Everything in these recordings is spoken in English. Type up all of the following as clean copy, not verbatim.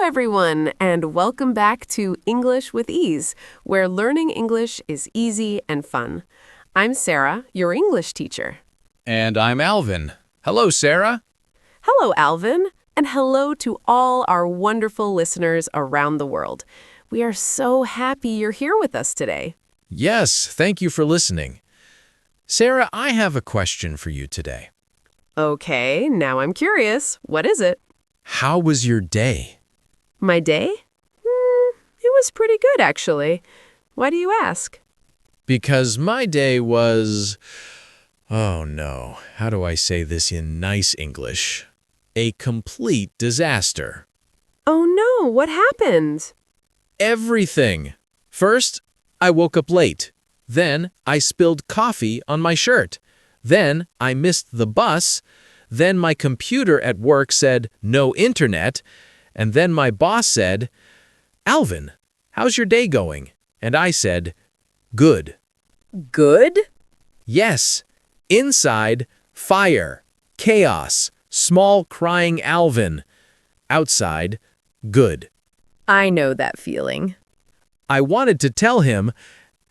everyone, and welcome back to English with Ease, where learning English is easy and fun. I'm Sarah, your English teacher. And I'm Alvin. Hello, Sarah. Hello, Alvin, and hello to all our wonderful listeners around the world. We are so happy you're here with us today. Yes, thank you for listening. Sarah, I have a question for you today. Okay, now I'm curious. What is it? How was your day? My day? It was pretty good, actually. Why do you ask? Because my day was... Oh no, how do I say this in nice English? A complete disaster. Oh no, what happened? Everything. First, I woke up late. Then, I spilled coffee on my shirt. Then, I missed the bus. Then, my computer at work said, no internet. And then my boss said, Alvin, how's your day going? And I said, good. Good? Yes. Inside, fire, chaos, small crying Alvin. Outside, good. I know that feeling. I wanted to tell him,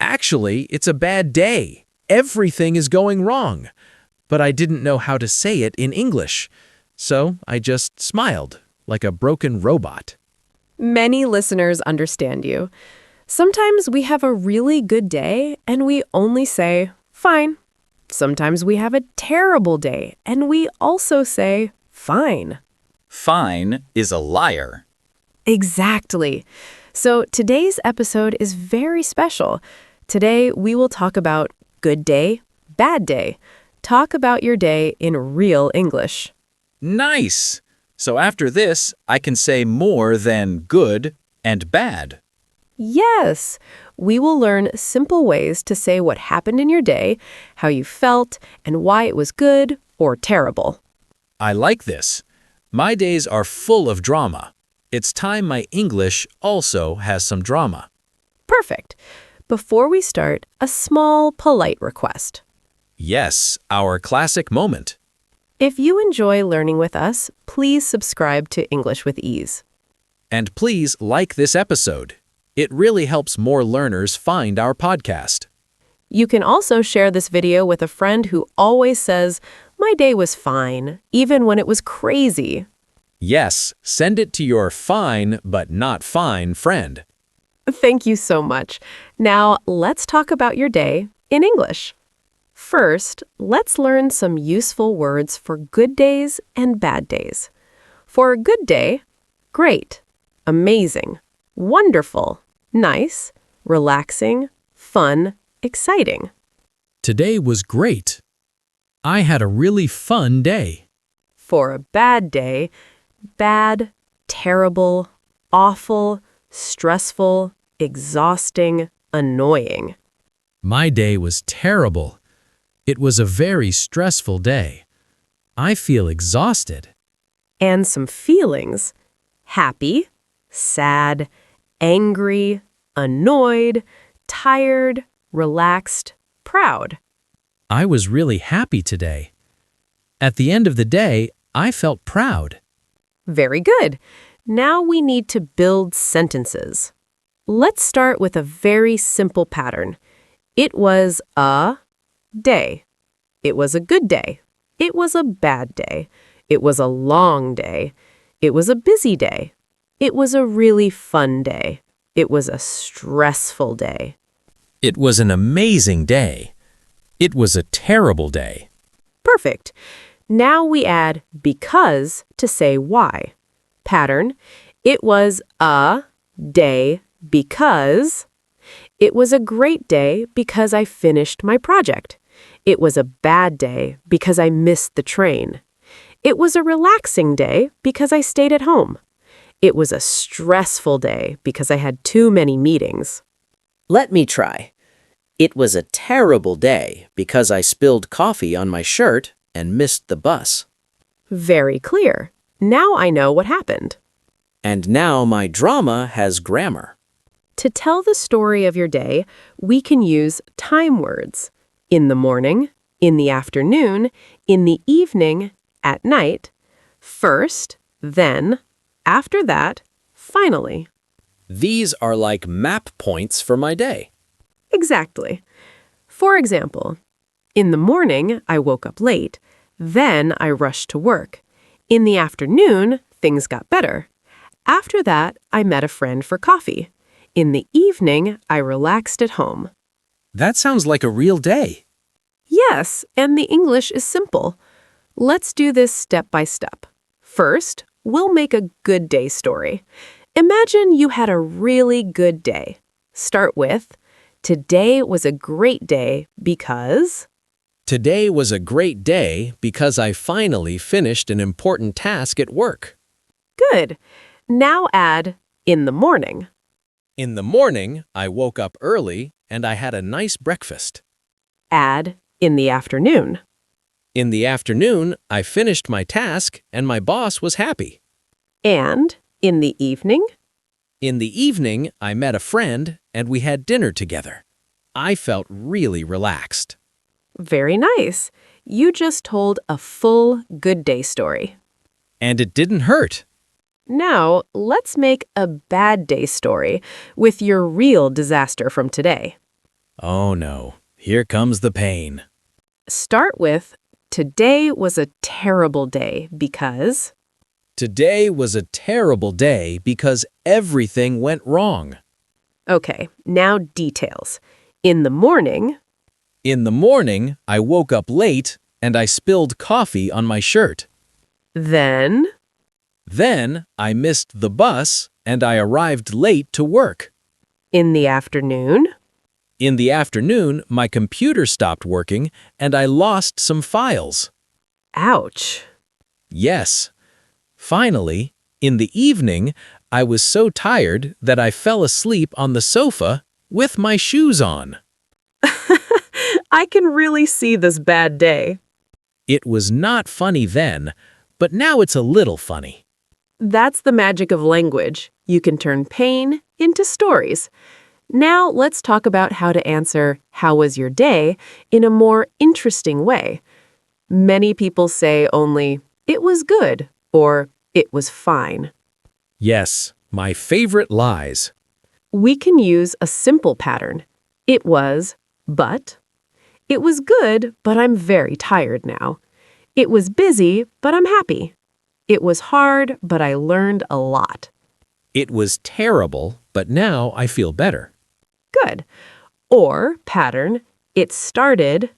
actually, it's a bad day. Everything is going wrong. But I didn't know how to say it in English. So I just smiled, like a broken robot. Many listeners understand you. Sometimes we have a really good day and we only say, fine. Sometimes we have a terrible day and we also say, fine. Fine is a liar. Exactly. So today's episode is very special. Today we will talk about good day, bad day. Talk about your day in real English. Nice! So after this, I can say more than good and bad. Yes, we will learn simple ways to say what happened in your day, how you felt, and why it was good or terrible. I like this. My days are full of drama. It's time my English also has some drama. Perfect. Before we start, a small, polite request. Yes, our classic moment. If you enjoy learning with us, please subscribe to English with Ease. And please like this episode. It really helps more learners find our podcast. You can also share this video with a friend who always says, my day was fine, even when it was crazy. Yes, send it to your fine but not fine friend. Thank you so much. Now, let's talk about your day in English. First, let's learn some useful words for good days and bad days. For a good day, great, amazing, wonderful, nice, relaxing, fun, exciting. Today was great. I had a really fun day. For a bad day, bad, terrible, awful, stressful, exhausting, annoying. My day was terrible. It was a very stressful day. I feel exhausted. And some feelings: happy, sad, angry, annoyed, tired, relaxed, proud. I was really happy today. At the end of the day, I felt proud. Very good. Now we need to build sentences. Let's start with a very simple pattern. It was a day. It was a good day. It was a bad day. It was a long day. It was a busy day. It was a really fun day. It was a stressful day. It was an amazing day. It was a terrible day. Perfect. Now we add because to say why. Pattern: it was a day because. It was a great day because I finished my project. It was a bad day because I missed the train. It was a relaxing day because I stayed at home. It was a stressful day because I had too many meetings. Let me try. It was a terrible day because I spilled coffee on my shirt and missed the bus. Very clear. Now I know what happened. And now my drama has grammar. To tell the story of your day, we can use time words. In the morning, in the afternoon, in the evening, at night, first, then, after that, finally. These are like map points for my day. Exactly. For example, in the morning, I woke up late. Then I rushed to work. In the afternoon, things got better. After that, I met a friend for coffee. In the evening, I relaxed at home. That sounds like a real day. Yes, and the English is simple. Let's do this step by step. First, we'll make a good day story. Imagine you had a really good day. Start with, today was a great day because... Today was a great day because I finally finished an important task at work. Good. Now add, in the morning. In the morning, I woke up early and I had a nice breakfast. Add, in the afternoon. In the afternoon, I finished my task and my boss was happy. And, in the evening. In the evening, I met a friend and we had dinner together. I felt really relaxed. Very nice. You just told a full good day story. And it didn't hurt. Now, let's make a bad day story with your real disaster from today. Oh no, here comes the pain. Start with, today was a terrible day because... Today was a terrible day because everything went wrong. Okay, now details. In the morning... In the morning, I woke up late and I spilled coffee on my shirt. Then... Then I missed the bus and I arrived late to work. In the afternoon... In the afternoon, my computer stopped working and I lost some files. Ouch. Yes. Finally, in the evening, I was so tired that I fell asleep on the sofa with my shoes on. I can really see this bad day. It was not funny then, but now it's a little funny. That's the magic of language. You can turn pain into stories. Now let's talk about how to answer, "How was your day?" in a more interesting way. Many people say only, "It was good," or "It was fine." Yes, my favorite lies. We can use a simple pattern. It was, but. It was good, but I'm very tired now. It was busy, but I'm happy. It was hard, but I learned a lot. It was terrible, but now I feel better. Good. Or pattern, it started,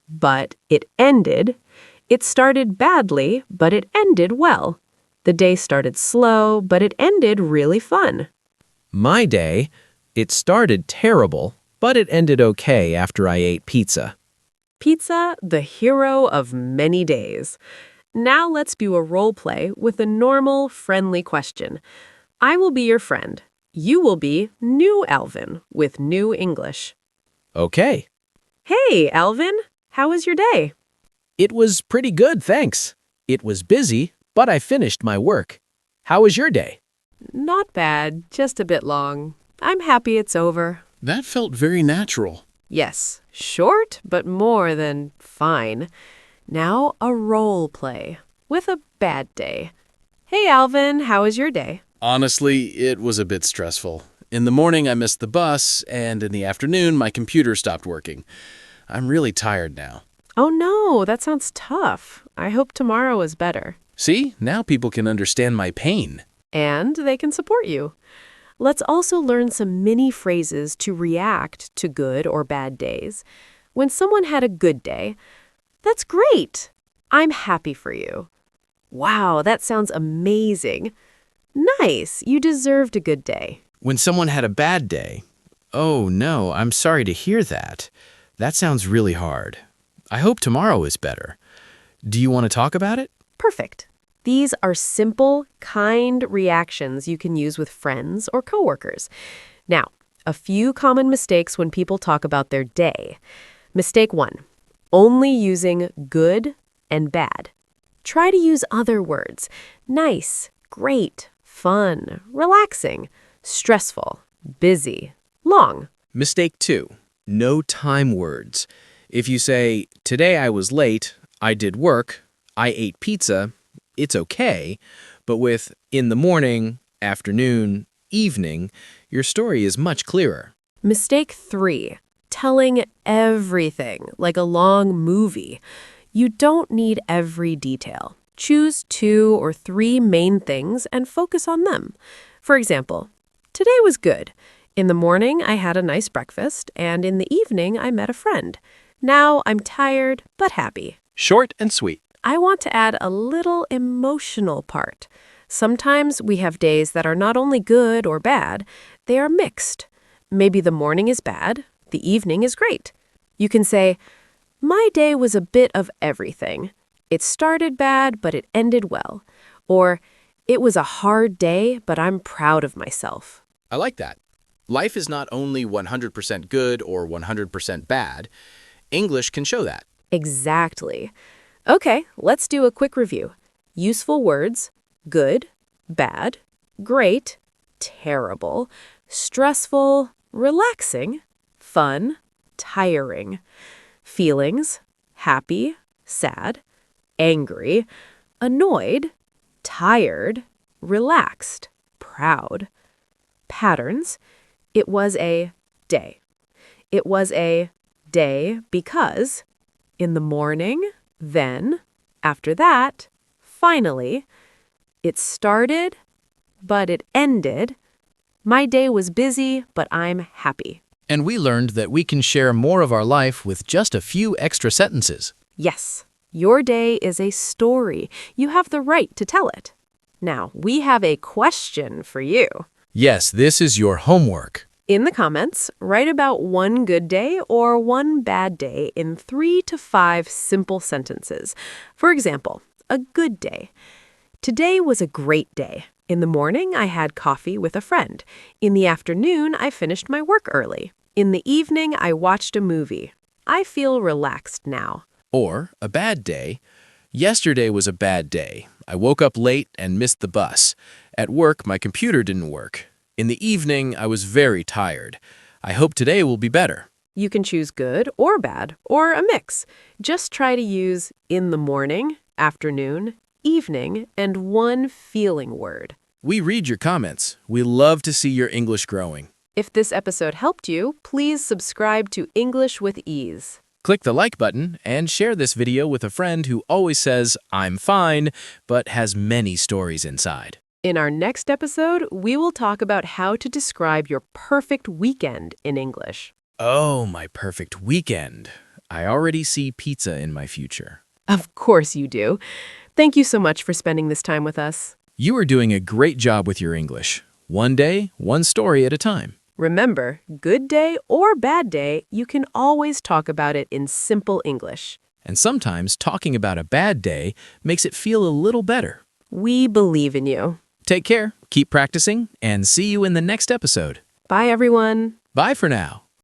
but it ended. It started badly, but it ended well. The day started slow, but it ended really fun. My day, it started terrible, but it ended okay after I ate pizza. Pizza, the hero of many days. Now let's do a role play with a normal, friendly question. I will be your friend. You will be new Alvin with new English. Okay. Hey, Alvin, how was your day? It was pretty good, thanks. It was busy, but I finished my work. How was your day? Not bad, just a bit long. I'm happy it's over. That felt very natural. Yes, short, but more than fine. Now a role play with a bad day. Hey, Alvin, how was your day? Honestly, it was a bit stressful. In the morning, I missed the bus, and in the afternoon, my computer stopped working. I'm really tired now. Oh no, that sounds tough. I hope tomorrow is better. See, now people can understand my pain. And they can support you. Let's also learn some mini phrases to react to good or bad days. When someone had a good day, that's great. I'm happy for you. Wow, that sounds amazing. Nice, you deserved a good day. When someone had a bad day, oh no, I'm sorry to hear that. That sounds really hard. I hope tomorrow is better. Do you want to talk about it? Perfect. These are simple, kind reactions you can use with friends or coworkers. Now, a few common mistakes when people talk about their day. Mistake 1, only using good and bad. Try to use other words. Nice, great, fun, relaxing, stressful, busy, long. Mistake 2. No time words. If you say, today I was late, I did work, I ate pizza, it's okay, but with in the morning, afternoon, evening, your story is much clearer. Mistake 3. Telling everything, like a long movie. You don't need every detail. Choose 2 or 3 main things and focus on them. For example, today was good. In the morning, I had a nice breakfast, and in the evening, I met a friend. Now I'm tired but happy. Short and sweet. I want to add a little emotional part. Sometimes we have days that are not only good or bad, they are mixed. Maybe the morning is bad, the evening is great. You can say, my day was a bit of everything. It started bad, but it ended well. Or, it was a hard day, but I'm proud of myself. I like that. Life is not only 100% good or 100% bad. English can show that. Exactly. Okay, let's do a quick review. Useful words: good, bad, great, terrible, stressful, relaxing, fun, tiring. Feelings: happy, sad, angry, annoyed, tired, relaxed, proud. Patterns: it was a day. It was a day because in the morning, then, after that, finally, it started, but it ended. My day was busy, but I'm happy. And we learned that we can share more of our life with just a few extra sentences. Yes, your day is a story. You have the right to tell it. Now, we have a question for you. Yes, this is your homework. In the comments, write about one good day or one bad day in 3 to 5 simple sentences. For example, a good day. Today was a great day. In the morning, I had coffee with a friend. In the afternoon, I finished my work early. In the evening, I watched a movie. I feel relaxed now. Or a bad day. Yesterday was a bad day. I woke up late and missed the bus. At work, my computer didn't work. In the evening, I was very tired. I hope today will be better. You can choose good or bad or a mix. Just try to use in the morning, afternoon, evening, and one feeling word. We read your comments. We love to see your English growing. If this episode helped you, please subscribe to English with Ease. Click the like button and share this video with a friend who always says, I'm fine, but has many stories inside. In our next episode, we will talk about how to describe your perfect weekend in English. Oh, my perfect weekend. I already see pizza in my future. Of course you do. Thank you so much for spending this time with us. You are doing a great job with your English. One day, one story at a time. Remember, good day or bad day, you can always talk about it in simple English. And sometimes talking about a bad day makes it feel a little better. We believe in you. Take care, keep practicing, and see you in the next episode. Bye, everyone. Bye for now.